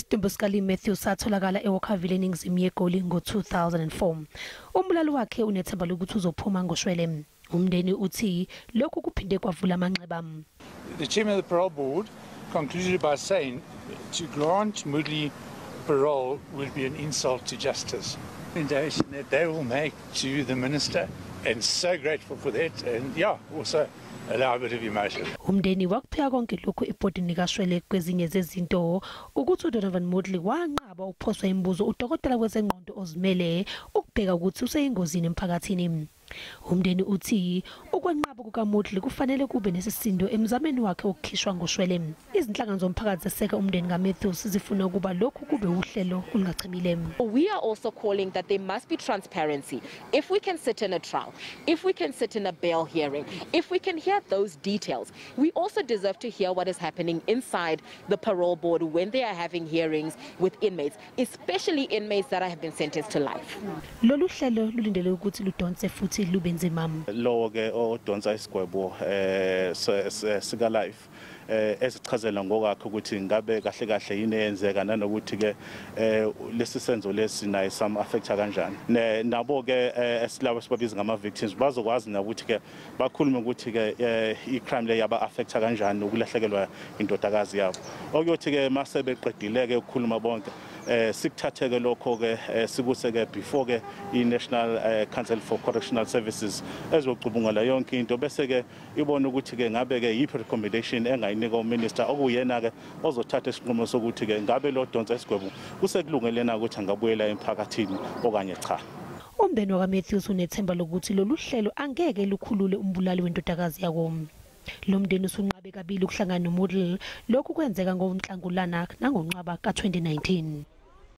Isidumbu sikaLeigh Matthew satholakala eWalkerville eningizimu yeGoli ngo-2004. Umbulali wakhe unethemba lokuthi uzophuma ngoshwele. Umnndeni uthi lokhu kuphinde kwavula amanxeba. The chairman of the parole board concluded by saying to grant Moodley parole would be an insult to justice. Recommendation that they will make to the minister, and so grateful for that, and also allow a bit of emotion. Umnndeni wakupheka konke lokhu ebhodini likashwele kwezinye zezinto ukuthi uDonovan Moodley wanqaba ukuphoswa imibuzo udokotela wezengqondo ozimele ukubheka ukuthi useyingozini emphakathini. Umnndeni uthi ukwenqaba kukaMoodley kufanele kube nesisindo emzameni wakhe ukukhishwa ngoshwele. Izinhlangano zomphakathi zeseka umnndeni kaMatthew zifuna ukuba lokhu kube uhlelo olungachimile. We are also calling that there must be transparency. If we can sit in a trial, if we can sit in a bail hearing, if we can hear those details, we also deserve to hear what is happening inside the parole board when they are having hearings with inmates, especially inmates that have been sentenced to life. Lolu hlelo lulindele ukuthi ludonse futhi lube nzima. Lo ke odonsa isigwebo sikaLeigh esichazela ngokakhe ukuthi ngabe kahle kahle yini eyenzeka nanokuthi ke lesi senzo lesi naye sam affecta kanjani. Nabo ke esilabo sibabiza ngama victims bazokwazi ukuthi ke bakhulume ukuthi ke icrime le yaba affecta kanjani ukulahlekelwa indodakazi yabo. Okuyothi ke mase beqedile ke ukukhuluma bonke sikuthatheke lokho ke sikuseke before ke iNational Council for Correctional Services ezocubungula yonke into bese ke ibona ukuthi ke ngabe ke yiphi recommendation engayinika uminister okuyena ke ozothatha isinqumo sokuthi ke ngabe lo donsa isigwebo kusekulungelena ukuthi angabuyela emphakathini okanye cha. Umndeni wakaMatthew unethemba lokuthi lolu hlelo angeke lukhulule umbulali wendodakazi yako. Lomdeni usunqabe kabili ukuhlangana noMoodley lokhu kwenzeka ngoNhlangulana nangoNcwaba ka-2019.